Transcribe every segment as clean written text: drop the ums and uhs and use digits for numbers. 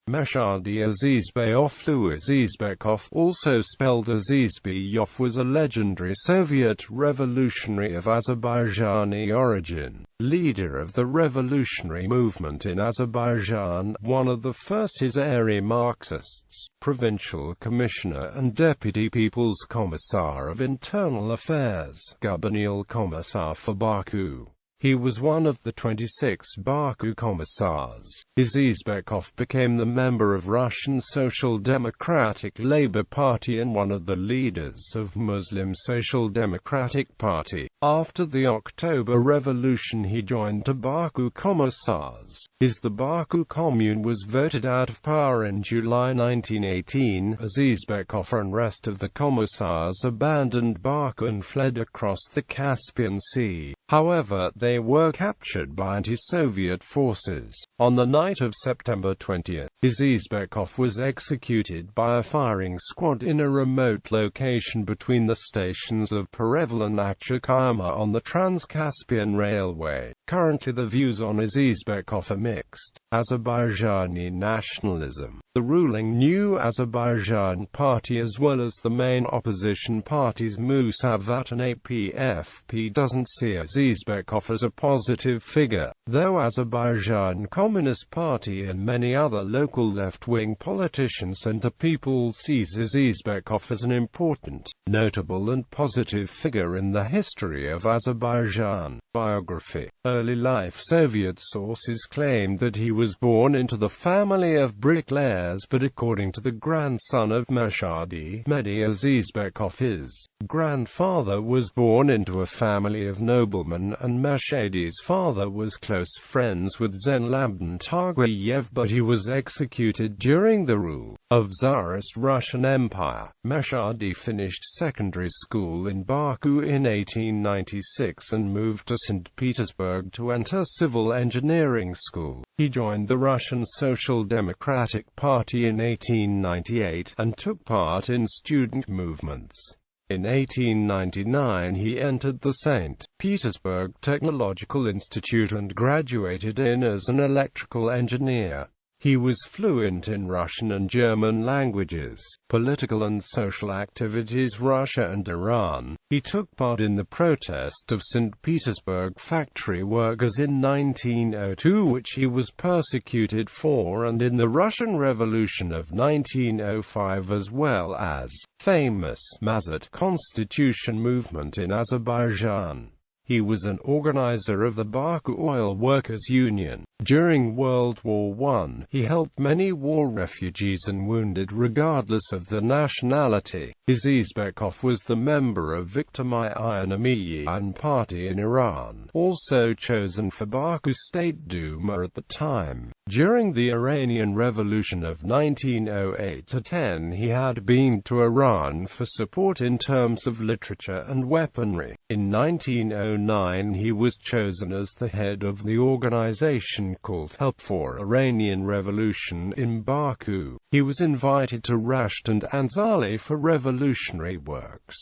Meshadi Azizbekov, also spelled Azizbeyov, was a legendary Soviet revolutionary of Azerbaijani origin, leader of the revolutionary movement in Azerbaijan, one of the first Azeri Marxists, provincial commissioner and deputy People's Commissar of Internal Affairs, gubernial Commissar for Baku. He was one of the 26 Baku Commissars. Azizbekov became the member of Russian Social Democratic Labour Party and one of the leaders of Muslim Social Democratic Party. After the October Revolution he joined the Baku Commissars. The Baku Commune was voted out of power in July 1918. Azizbekov and rest of the Commissars abandoned Baku and fled across the Caspian Sea. However, they were captured by anti-Soviet forces. On the night of September 20, Azizbekov was executed by a firing squad in a remote location between the stations of Pereval and Akhchakama on the Trans-Caspian Railway. Currently the views on Azizbekov are mixed. Azerbaijani nationalism. The ruling New Azerbaijan Party as well as the main opposition parties Musavat and APFP doesn't see Azizbekov as a positive figure, though Azerbaijan Communist Party and many other local left-wing politicians and the people sees Azizbekov as an important, notable and positive figure in the history of Azerbaijan. Biography. Early life. Soviet sources claimed that he was born into the family of bricklayers, but according to the grandson of Meshadi Azizbekov, his grandfather was born into a family of noblemen, and Meshadi's father was close friends with Zenlabdan Taghiyev, but he was executed during the rule of Tsarist Russian Empire. Meshadi finished secondary school in Baku in 1896 and moved to St. Petersburg to enter civil engineering school. He joined the Russian Social Democratic Party in 1898 and took part in student movements. In 1899 he entered the St. Petersburg Technological Institute and graduated as an electrical engineer. He was fluent in Russian and German languages. Political and social activities. Russia and Iran. He took part in the protest of St. Petersburg factory workers in 1902, which he was persecuted for, and in the Russian Revolution of 1905, as well as famous Mazat Constitution movement in Azerbaijan. He was an organizer of the Baku Oil Workers Union. During World War I, he helped many war refugees and wounded regardless of their nationality. Azizbekov was the member of Victim-i-Ian party in Iran, also chosen for Baku State Duma at the time. During the Iranian Revolution of 1908-10 he had been to Iran for support in terms of literature and weaponry. In 1909 he was chosen as the head of the organization called Help for Iranian Revolution in Baku. He was invited to Rasht and Anzali for revolutionary works.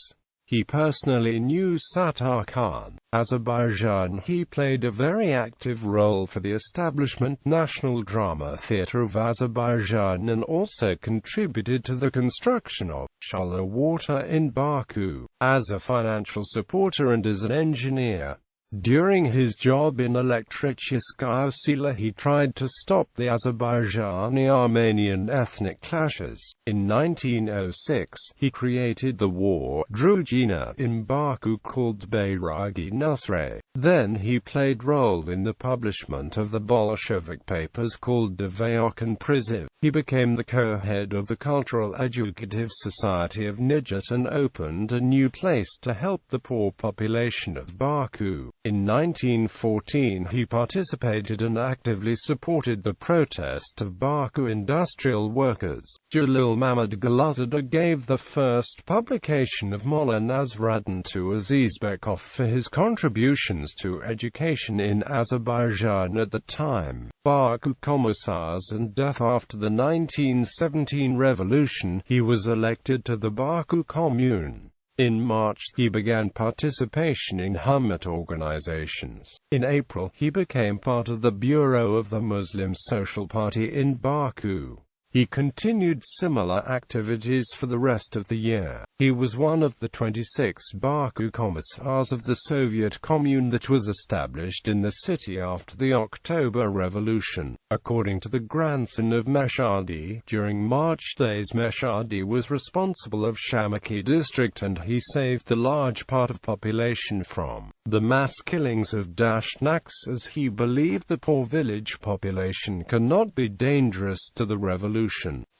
He personally knew Sattar Khan. Azerbaijan. He played a very active role for the establishment National Drama Theatre of Azerbaijan and also contributed to the construction of shallow water in Baku. As a financial supporter and as an engineer. During his job in Elektricheskaya Sila he tried to stop the Azerbaijani-Armenian ethnic clashes. In 1906, he created the war Drugina in Baku called Bayragi Nusre. Then he played role in the publishment of the Bolshevik papers called Devayok and Priziv. He became the co-head of the Cultural Educative Society of Nijat and opened a new place to help the poor population of Baku. In 1914 he participated and actively supported the protest of Baku industrial workers. Jalil Mamad Galazadeh gave the first publication of Mullah Nasruddin to Azizbekov for his contributions to education in Azerbaijan at the time. Baku Commissars and death. After the 1917 revolution, he was elected to the Baku Commune. In March, he began participation in Hummat organizations. In April, he became part of the Bureau of the Muslim Social Party in Baku. He continued similar activities for the rest of the year. He was one of the 26 Baku Commissars of the Soviet Commune that was established in the city after the October Revolution. According to the grandson of Meshadi, during March days Meshadi was responsible of Shamaki district and he saved the large part of population from the mass killings of Dashnaks, as he believed the poor village population cannot be dangerous to the revolution.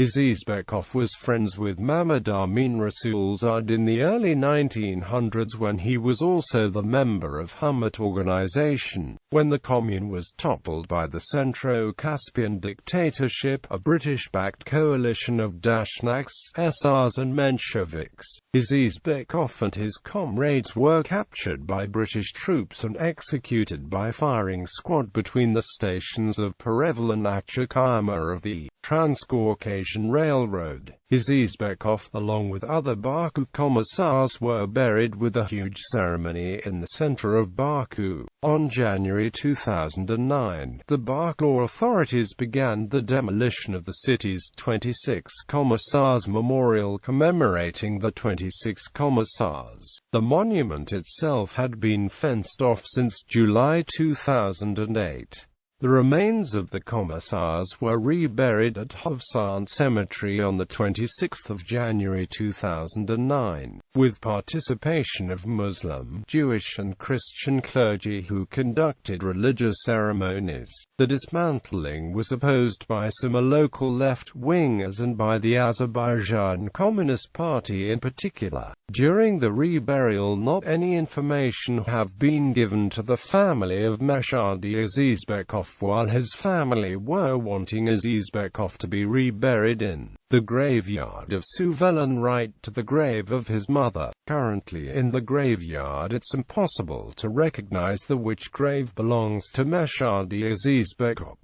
Azizbekov was friends with Mamad Amin Rasulzade in the early 1900s when he was also the member of Hummert organization. When the commune was toppled by the Centro-Caspian dictatorship, a British-backed coalition of Dashnaks, SRs and Mensheviks, Azizbekov and his comrades were captured by British troops and executed by firing squad between the stations of Pereval and Achakama of the Transcaucasian Railroad. Azizbekov, along with other Baku Commissars, were buried with a huge ceremony in the center of Baku. On January 2009, the Baku authorities began the demolition of the city's 26 Commissars Memorial commemorating the 26 Commissars. The monument itself had been fenced off since July 2008. The remains of the Commissars were reburied at Hovsan Cemetery on the 26th of January 2009, with participation of Muslim, Jewish and Christian clergy who conducted religious ceremonies. The dismantling was opposed by some local left-wingers and by the Azerbaijan Communist Party in particular. During the reburial, not any information have been given to the family of Meshadi Azizbekov, while his family were wanting Azizbekov to be reburied in the graveyard of Suvelan right to the grave of his mother. Currently in the graveyard it's impossible to recognize the which grave belongs to Meshadi Azizbekov.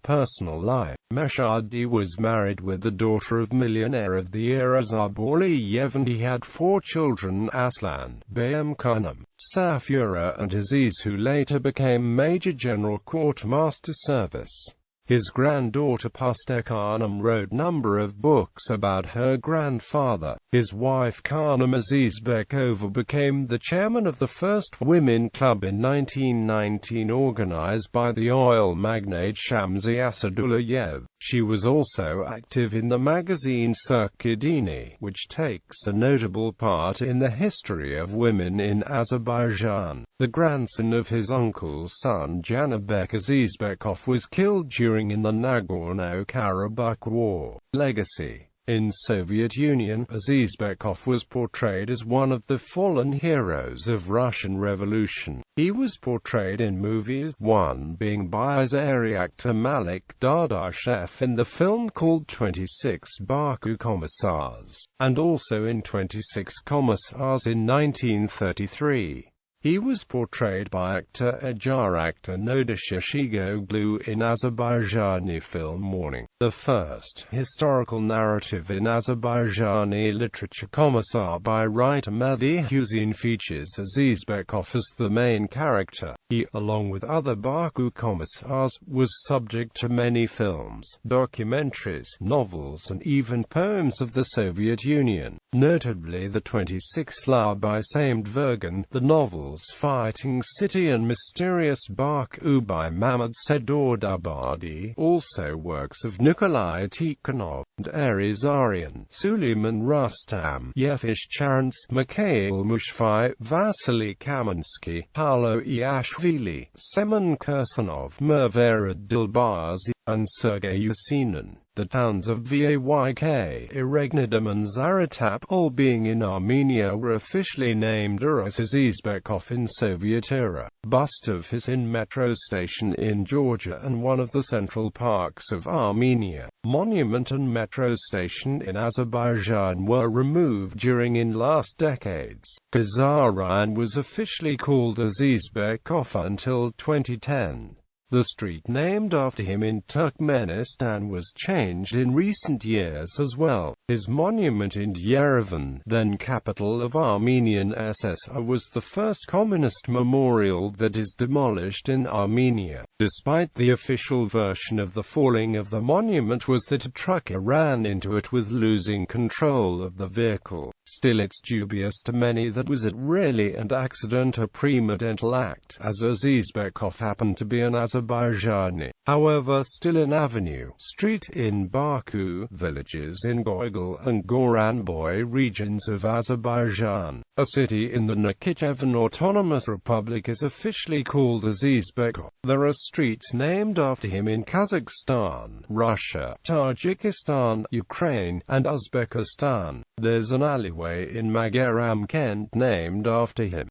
Personal life. Meshadi was married with the daughter of millionaire of the era Azarbayev and he had 4 children: Aslan, Bayam Khanum, Safura and Aziz, who later became Major General Quartermaster Service. His granddaughter Pastek Khanum wrote a number of books about her grandfather. His wife Khanum Azizbekova became the chairman of the first women club in 1919 organized by the oil magnate Shamsi Asadullayev. She was also active in the magazine Sirkadini, which takes a notable part in the history of women in Azerbaijan. The grandson of his uncle's son Janibek Azizbekov was killed during in the Nagorno-Karabakh War. Legacy. In Soviet Union, Azizbekov was portrayed as one of the fallen heroes of Russian Revolution. He was portrayed in movies, one being by Azeri actor Malik Dardashev in the film called 26 Baku Commissars, and also in 26 Commissars in 1933. He was portrayed by actor Nodashishigoglu in Azerbaijani film Morning. The first historical narrative in Azerbaijani literature, Commissar by writer Mehdi Hüseyin, features Azizbekov as the main character. He, along with other Baku Commissars, was subject to many films, documentaries, novels and even poems of the Soviet Union, notably the 26 La by Samed Vergan, the novels Fighting City and Mysterious Baku by Mamad Sedordabadi, also works of Nikolai Tikhonov and Aries Aryan, Suleiman Rustam, Yefish Charents, Mikhail Mushfai, Vasily Kaminsky, Paulo Iashvili, Semen Kirsanov, Mervera Dilbazi, and Sergei Yasinin. The towns of Vayk, Iregnidam and Zaratap, all being in Armenia, were officially named Uras Azizbekov in Soviet era. Bust of his in metro station in Georgia and one of the central parks of Armenia. Monument and metro station in Azerbaijan were removed during in last decades. Kazarian was officially called Azizbekov until 2010. The street named after him in Turkmenistan was changed in recent years as well. His monument in Yerevan, then capital of Armenian SSR, was the first communist memorial that is demolished in Armenia. Despite the official version of the falling of the monument was that a trucker ran into it with losing control of the vehicle. Still, it's dubious to many that was it really an accident or premeditated act, as Azizbekov happened to be an Azerbaijani. However, still in Avenue, Street in Baku, villages in Oghlu and Goranboy regions of Azerbaijan, a city in the Nakhichevan Autonomous Republic is officially called Azizbekov. There are streets named after him in Kazakhstan, Russia, Tajikistan, Ukraine, and Uzbekistan. There's an alleyway in Magaram, Kent named after him.